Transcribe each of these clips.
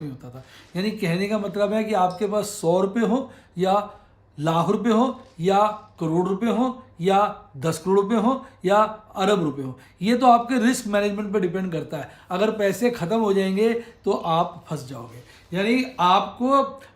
नहीं होता था। यानी कहने का मतलब है कि आपके पास 100 रुपये हो या लाख रुपए हो या करोड़ रुपए हो या 10 करोड़ रुपए हो या अरब रुपए हो, ये तो आपके रिस्क मैनेजमेंट पर डिपेंड करता है। अगर पैसे खत्म हो जाएंगे तो आप फंस जाओगे। यानी आपको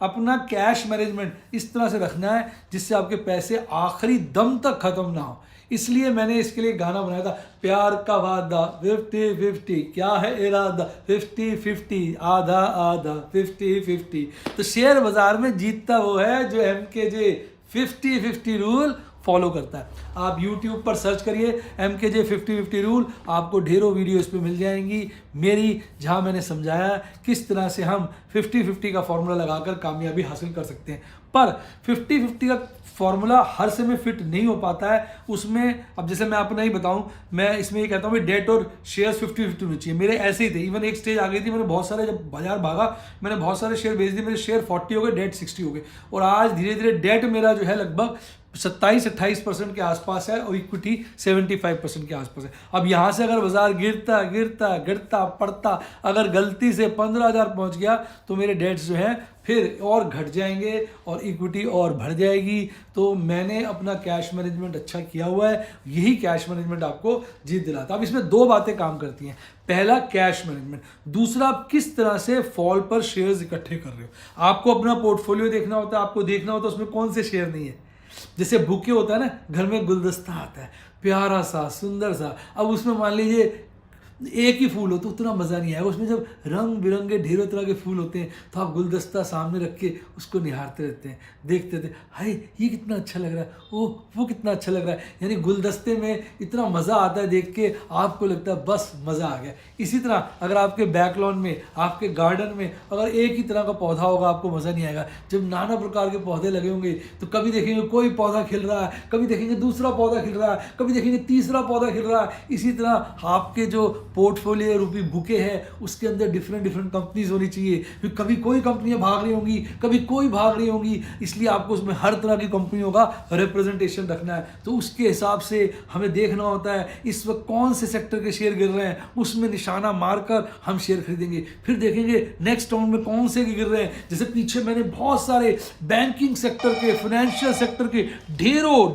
अपना कैश मैनेजमेंट इस तरह से रखना है जिससे आपके पैसे आखिरी दम तक खत्म ना हो। इसलिए मैंने इसके लिए गाना बनाया था, प्यार का वादा 50-50, क्या है इरादा 50-50, आधा आधा 50-50। तो शेयर बाजार में जीतता वो है जो MKJ 50-50 रूल फॉलो करता है। आप YouTube पर सर्च करिए MKJ 50-50 रूल, आपको ढेरों वीडियो इस पर मिल जाएंगी मेरी, जहां मैंने समझाया किस तरह से हम 50-50 का फॉर्मूला लगाकर कामयाबी हासिल कर सकते हैं। पर 50-50 का फॉर्मूला हर समय फिट नहीं हो पाता है उसमें। अब जैसे मैं आपको नहीं बताऊं, मैं इसमें ये कहता हूं भाई डेट और शेयर्स 50-50 होनी चाहिए। मेरे ऐसे ही थे, इवन एक स्टेज आ गई थी, मैंने बहुत सारे, जब बाजार भागा मैंने बहुत सारे शेयर बेच दिए, मेरे शेयर 40 हो गए, डेट 60 हो गए। और आज धीरे धीरे डेट मेरा जो है लगभग 27-28% के आसपास है और इक्विटी 75% के आसपास है। अब यहाँ से अगर बाजार गिरता गिरता गिरता पड़ता अगर गलती से 15,000 पहुँच गया तो मेरे डेट्स जो है फिर और घट जाएंगे और इक्विटी और बढ़ जाएगी। तो मैंने अपना कैश मैनेजमेंट अच्छा किया हुआ है, यही कैश मैनेजमेंट आपको जीत दिलाता है। अब इसमें दो बातें काम करती हैं, पहला कैश मैनेजमेंट, दूसरा आप किस तरह से फॉल पर शेयर्स इकट्ठे कर रहे हो। आपको अपना पोर्टफोलियो देखना होता है, आपको देखना होता है उसमें कौन से शेयर नहीं है। जैसे बुके होता है ना, घर में गुलदस्ता आता है प्यारा सा सुंदर सा, अब उसमें मान लीजिए एक ही फूल हो तो उतना मज़ा नहीं आएगा। उसमें जब रंग बिरंगे ढेरों तरह के फूल होते हैं तो आप गुलदस्ता सामने रख के उसको निहारते रहते हैं, देखते थे हाय ये कितना अच्छा लग रहा है, ओह वो कितना अच्छा लग रहा है। यानी गुलदस्ते में इतना मज़ा आता है देख के, आपको लगता है बस मज़ा आ गया। इसी तरह अगर आपके बैकलॉन में, आपके गार्डन में अगर एक ही तरह का पौधा होगा आपको मज़ा नहीं आएगा। जब नाना प्रकार के पौधे लगे होंगे तो कभी देखेंगे कोई पौधा खिल रहा है, कभी देखेंगे दूसरा पौधा खिल रहा है, कभी देखेंगे तीसरा पौधा खिल रहा है। इसी तरह आपके जो पोर्टफोलियो रूपी बुके है उसके अंदर डिफरेंट डिफरेंट कंपनीज होनी चाहिए। फिर कभी कोई कंपनियां भाग रही होंगी, कभी कोई भाग रही होंगी, इसलिए आपको उसमें हर तरह की कंपनियों का रिप्रेजेंटेशन रखना है। तो उसके हिसाब से हमें देखना होता है इस वक्त कौन से सेक्टर के शेयर गिर रहे हैं, उसमें निशाना मारकर हम शेयर खरीदेंगे। फिर देखेंगे नेक्स्ट राउंड में कौन से गिर रहे हैं। जैसे पीछे मैंने बहुत सारे बैंकिंग सेक्टर के, फाइनेंशियल सेक्टर के ढेरों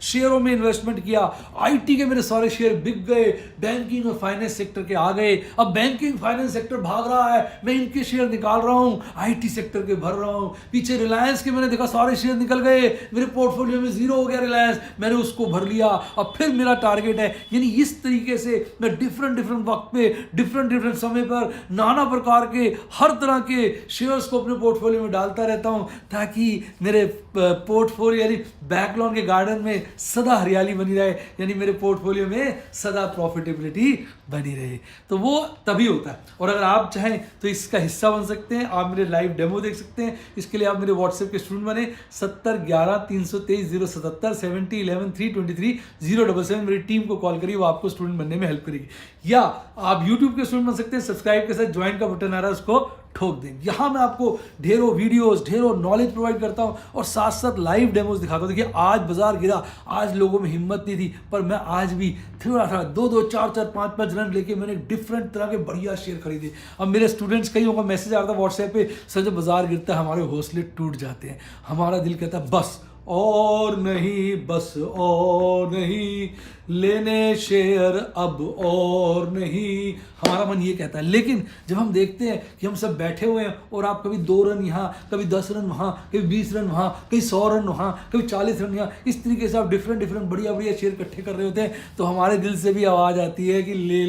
शेयरों में इन्वेस्टमेंट किया। IT के मेरे सारे शेयर बिक गए, बैंकिंग और फाइनेंस सेक्टर के आ गए। अब बैंकिंग फाइनेंस सेक्टर भाग रहा है, मैं इनके शेयर निकाल रहा हूं, IT सेक्टर के भर रहा हूं। पीछे रिलायंस के मैंने देखा सारे शेयर निकल गए, मेरे पोर्टफोलियो में जीरो हो गया रिलायंस, मैंने उसको भर लिया। अब फिर मेरा टारगेट है, यानी इस तरीके से मैं डिफरेंट वक्त पे डिफरेंट समय पर नाना प्रकार के हर तरह के शेयर्स को अपने पोर्टफोलियो में डालता रहता हूं ताकि मेरे पोर्टफोलियो यानी बैकलॉन के गार्डन में सदा हरियाली बनी रहे, यानी मेरे पोर्टफोलियो में सदा प्रॉफिटेबिलिटी बनी रहे। तो वो तभी होता है। और अगर आप चाहें तो इसका हिस्सा बन सकते हैं, आप मेरे लाइव डेमो देख सकते हैं। इसके लिए आप मेरे व्हाट्सएप के स्टूडेंट बने 7011-323-077 7011-323-077 मेरी टीम को कॉल करिए, वो आपको स्टूडेंट बनने में हेल्प करेगी। या आप यूट्यूब के स्टूडेंट बन सकते हैं, सब्सक्राइब के साथ ज्वाइन का बटन आ रहा है उसको ठोक दें। यहाँ मैं आपको ढेरों वीडियोस, ढेरों नॉलेज प्रोवाइड करता हूँ और साथ साथ लाइव डेमोज दिखाता हूँ। देखिए आज बाजार गिरा, आज लोगों में हिम्मत नहीं थी, पर मैं आज भी थोड़ा 2-4 5 रन लेके मैंने डिफरेंट तरह के बढ़िया शेयर खरीदे। अब मेरे स्टूडेंट्स कई होगा मैसेज आ रहा था व्हाट्सएप पे, सर जब बाजार गिरता है हमारे हौसले टूट जाते हैं, हमारा दिल कहता है बस और नहीं, बस और नहीं, लेने शेयर अब और नहीं, हमारा मन ये कहता है। लेकिन जब हम देखते हैं कि हम सब बैठे हुए हैं और आप कभी 2 रन यहाँ, कभी 10 रन वहाँ, कभी 20 रन वहाँ, कभी 100 रन वहाँ, कभी 40 रन यहाँ, इस तरीके से आप डिफरेंट बढ़िया शेयर इकट्ठे कर रहे होते हैं, तो हमारे दिल से भी आवाज़ आती है कि ले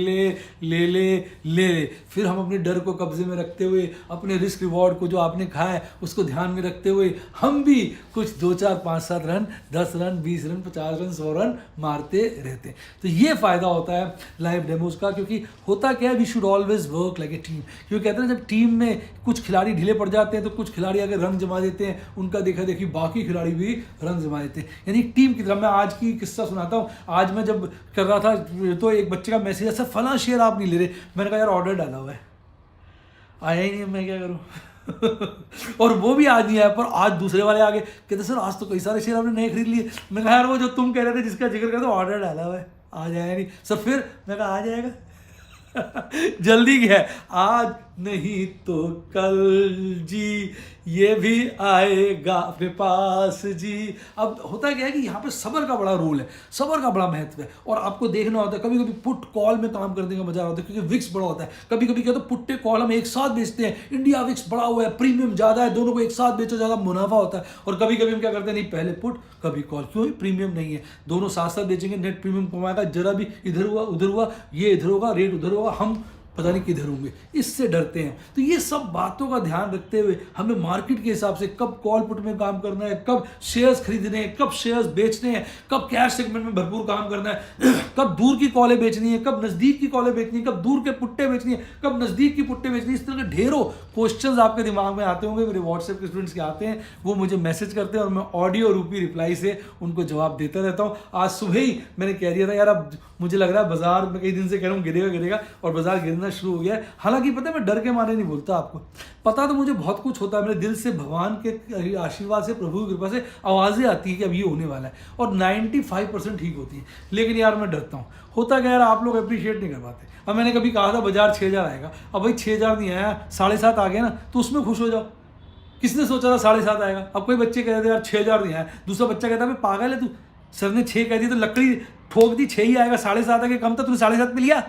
ले। फिर हम अपने डर को कब्जे में रखते हुए, अपने रिस्क रिवॉर्ड को जो आपने खाया है उसको ध्यान में रखते हुए हम भी कुछ 2-4-5-7 run, 10 run, 20 run, 50 run, 100 run मारते रहते हैं। तो ये फायदा होता है लाइव डेमोज का, क्योंकि होता क्या है, we should always work like a team. क्योंकि कहते हैं जब टीम में कुछ खिलाड़ी ढीले पड़ जाते हैं तो कुछ खिलाड़ी अगर रंग जमा देते हैं, उनका देखा देखी बाकी खिलाड़ी भी रंग जमा देते हैं, यानी टीम की तरह। मैं आज की किस्सा सुनाता हूँ। आज मैं जब कर रहा था तो एक बच्चे का मैसेज है, सर फला शेयर आप नहीं ले रहे। मैंने कहा यार ऑर्डर डाला हुआ है, आया ही नहीं, मैं क्या करूँ। और वो भी आज नहीं आया, पर आज दूसरे वाले आ गए, कहते सर आज तो कई सारे शेयर आपने नए खरीद लिए। मैं कहा यार वो जो तुम कह रहे थे जिसका जिक्र करते ऑर्डर डाला हुआ है, आ जाएगा नहीं सर। फिर मैं कहा आ जाएगा। जल्दी क्या है, आज नहीं तो कल जी, ये भी आएगा अपने पास जी। अब होता क्या है कि यहाँ पे सब्र का बड़ा रोल है, सब्र का बड़ा महत्व है, और आपको देखना होता है। कभी कभी पुट कॉल में काम करने का मजा होता है क्योंकि विक्स बड़ा होता है। कभी कभी क्या, तो पुट्टे कॉल हम एक साथ बेचते हैं, इंडिया विक्स बड़ा हुआ है, प्रीमियम ज्यादा है, दोनों को एक साथ बेचो, ज्यादा मुनाफा होता है। और कभी कभी हम क्या करते हैं, नहीं पहले पुट कभी कॉल, क्यों, प्रीमियम नहीं है, दोनों साथ साथ बेचेंगे, नेट प्रीमियम कमाएगा, जरा भी इधर हुआ उधर हुआ, ये इधर होगा रेट उधर होगा, हम पता नहीं किधर होंगे, इससे डरते हैं। तो ये सब बातों का ध्यान रखते हुए हमें मार्केट के हिसाब से कब कॉल पुट में काम करना है, कब शेयर्स खरीदने हैं, कब शेयर्स बेचने हैं, कब कैश सेगमेंट में भरपूर काम करना है, कब दूर की कॉलें बेचनी है, कब नजदीक की कॉलें बेचनी है, कब दूर के पुट्टे बेचनी है, कब नजदीक की पुट्टे बेचनी है। इस तरह के ढेरों क्वेश्चंस आपके दिमाग में आते होंगे, मेरे व्हाट्सएप के स्टूडेंट्स के आते हैं, वो मुझे मैसेज करते हैं और मैं ऑडियो रूपी रिप्लाई से उनको जवाब देता रहता हूँ। आज सुबह ही मैंने कह दिया था यार, अब मुझे लग रहा है बाजार में कई दिन से कह रहा हूँ गिरेगा गिरेगा, और बाजार गिरना शुरू हो गया है। हालांकि पता है मैं डर के मारे नहीं बोलता, आपको पता तो मुझे बहुत कुछ होता है, मेरे दिल से भगवान के आशीर्वाद से, प्रभु की कृपा से आवाज़ें आती है कि अब ये होने वाला है, और 95% ठीक होती है। लेकिन यार मैं डरता हूँ। होता क्या यार, आप लोग अप्रिशिएट नहीं कर पाते। अब मैंने कभी कहा था बाजार 6000 आएगा, अब भाई 6000 नहीं आया, 7.5 आ गया ना, तो उसमें खुश हो जाओ। किसने सोचा था 7.5 आएगा? अब कोई बच्चे कहते थे यार 6000 नहीं आया, दूसरा बच्चा कहता है पागल है तू, सर ने 6 कह दी तो लकड़ी ठोक दी, 6 ही आएगा, 7.5 आके कम था, तूने 7.5 पे लिया।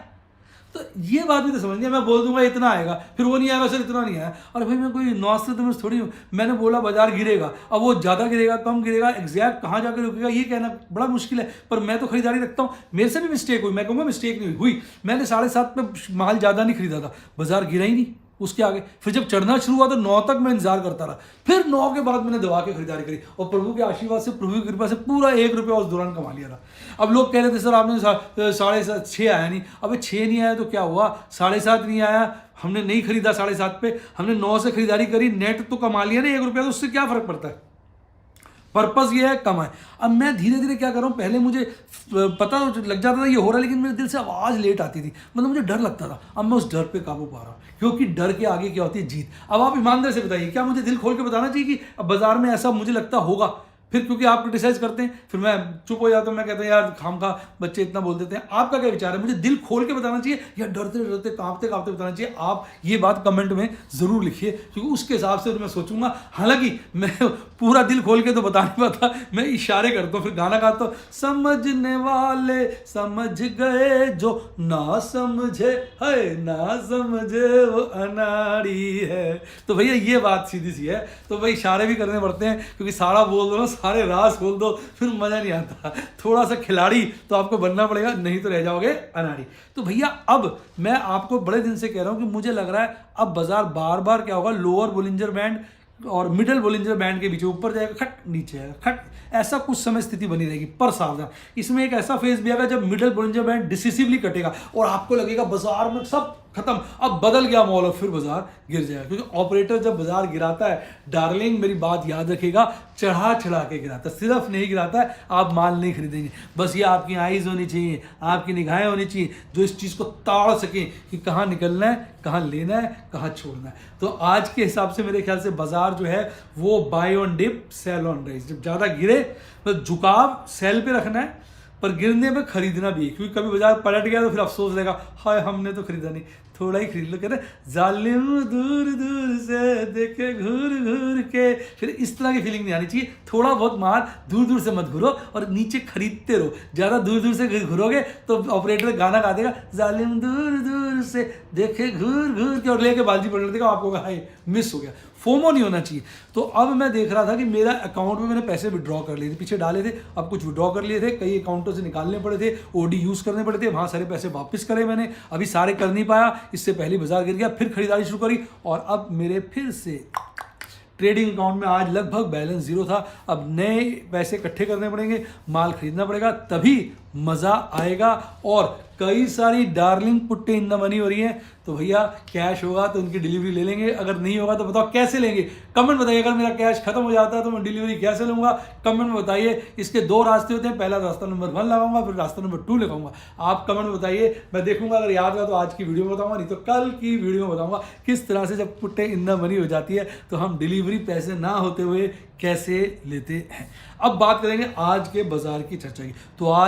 तो ये बात भी तो समझ लिया, मैं बोल दूंगा इतना आएगा, फिर वो नहीं आएगा सर इतना नहीं आया। और भाई मैं कोई नॉस्ट्रेडमस थोड़ी हूँ, मैंने बोला बाजार गिरेगा, अब वो ज़्यादा गिरेगा कम गिरेगा, एग्जैक्ट कहाँ जाकर रुकेगा ये कहना बड़ा मुश्किल है। पर मैं तो खरीदारी रखता हूँ, मेरे से भी मिस्टेक हुई, मैं कहूँगा मिस्टेक नहीं हुई, मैंने 7.5 पे माल ज़्यादा नहीं खरीदा था, बाजार गिरा ही नहीं उसके आगे। फिर जब चढ़ना शुरू हुआ तो 9 तक मैं इंतजार करता रहा, फिर 9 के बाद मैंने दबा के खरीदारी करी, और प्रभु के आशीर्वाद से, प्रभु की कृपा से पूरा 1 रुपया उस दौरान कमा लिया था। अब लोग कह रहे थे सर आपने 6.5 आया नहीं, अबे 6 नहीं आया तो क्या हुआ, 7.5 नहीं आया, हमने नहीं खरीदा 7.5 पे, हमने 9 से खरीदारी करी, नेट तो कमा लिया ना 1 रुपया, तो उससे क्या फर्क पड़ता है। पर्पस ये है कमाए। अब मैं धीरे धीरे क्या कर रहा हूँ, पहले मुझे पता लग जाता था ये हो रहा है, लेकिन मेरे दिल से आवाज़ लेट आती थी, मतलब मुझे डर लगता था। अब मैं उस डर पे काबू पा रहा हूँ, क्योंकि डर के आगे क्या होती है, जीत। अब आप ईमानदारी से बताइए, क्या मुझे दिल खोल के बताना चाहिए कि अब बाजार में ऐसा मुझे लगता होगा, फिर क्योंकि आप क्रिटिसाइज करते हैं फिर मैं चुप हो जाता हूँ, मैं कहता हूँ यार खामखा बच्चे इतना बोल देते हैं। आपका क्या विचार है, मुझे दिल खोल के बताना चाहिए या डरते डरते कांपते कांपते बताना चाहिए? आप ये बात कमेंट में ज़रूर लिखिए, क्योंकि उसके हिसाब से तो मैं सोचूंगा। हालांकि मैं पूरा दिल खोल के तो बता नहीं पाता, मैं इशारे करता हूँ, फिर गाना गाता हूँ, समझने वाले समझ गए, जो ना समझे है ना समझे वो अनाड़ी है। तो भैया ये बात सीधी सी है, तो भाई इशारे भी करने पड़ते हैं, क्योंकि सारा बोल दो ना, सारे राज खोल दो, फिर मजा नहीं आता। थोड़ा सा खिलाड़ी तो आपको बनना पड़ेगा, नहीं तो रह जाओगे अनाड़ी। तो भैया अब मैं आपको बड़े दिन से कह रहा हूं कि मुझे लग रहा है अब बाजार बार बार क्या होगा, लोअर बोलिंजर बैंड और मिडल बोलिंजर बैंड के बीच ऊपर जाएगा, खट नीचे आएगा, खट, ऐसा कुछ समय स्थिति बनी रहेगी। पर सावधान, इसमें एक ऐसा फेज भी आएगा जब मिडल बोलिंजर बैंड डिसिसिवली कटेगा और आपको लगेगा बाजार में सब खत्म, अब बदल गया मॉल, और फिर बाजार गिर जाएगा। क्योंकि ऑपरेटर जब बाजार गिराता है, डार्लिंग मेरी बात याद रखिएगा, चढ़ा चढ़ा के गिराता है, सिर्फ नहीं गिराता है आप माल नहीं खरीदेंगे। बस ये आपकी आईज होनी चाहिए, आपकी निगाहें होनी चाहिए, जो इस चीज़ को ताड़ सकें कि कहाँ निकलना है, कहाँ लेना है, कहाँ छोड़ना है। तो आज के हिसाब से मेरे ख्याल से बाजार जो है वो buy on dip sell on rise, जब ज़्यादा गिरे तो झुकाव सेल पे रखना है, पर गिरने में खरीदना भी है, क्योंकि कभी बाजार पलट गया तो फिर अफसोस रहेगा, हाय हमने तो खरीदा नहीं, थोड़ा ही खरीद लो। कहते हैं जालिम दूर दूर से देखे घूर घूर के, फिर इस तरह की फीलिंग नहीं आनी चाहिए। थोड़ा बहुत माल दूर दूर से मत घुरो और नीचे खरीदते रहो। ज़्यादा दूर दूर से घुरोगे तो ऑपरेटर गाना गा देगा, जालिम दूर दूर से देखे घूर घूर के, और लेके बाजी पलट देगा, आपको हाय मिस हो गया। फोमो नहीं होना चाहिए। तो अब मैं देख रहा था कि मेरा अकाउंट में मैंने पैसे विड्रॉ कर लिए थे, पीछे डाले थे, अब कुछ विड्रॉ कर लिए थे, कई अकाउंटों से निकालने पड़े थे, ओडी यूज़ करने पड़े थे, वहाँ सारे पैसे वापस करे मैंने, अभी सारे कर नहीं पाया, इससे पहले बाजार गिर गया, फिर खरीदारी शुरू करी, और अब मेरे फिर से ट्रेडिंग अकाउंट में आज लगभग बैलेंस 0 था। अब नए पैसे इकट्ठे करने पड़ेंगे, माल खरीदना पड़ेगा, तभी मज़ा आएगा। और कई सारी डार्लिंग पुट्टे इन द मनी हो रही हैं, तो भैया कैश होगा तो उनकी डिलीवरी ले लेंगे, अगर नहीं होगा तो बताओ कैसे लेंगे, कमेंट बताइए। अगर मेरा कैश खत्म हो जाता है तो मैं डिलीवरी कैसे लूँगा, कमेंट में बताइए। इसके 2 रास्ते होते हैं, पहला रास्ता नंबर 1 लगाऊंगा, फिर रास्ता नंबर 2 लगाऊंगा। आप कमेंट में बताइए, मैं देखूंगा, अगर याद रहा तो आज की वीडियो में बताऊंगा, नहीं तो कल की वीडियो में बताऊंगा किस तरह से जब पुट्टे इन द मनी हो जाती है तो हम डिलीवरी पैसे ना होते हुए कैसे लेते हैं। अब बात करेंगे आज के बाजार की चर्चा की। तो आज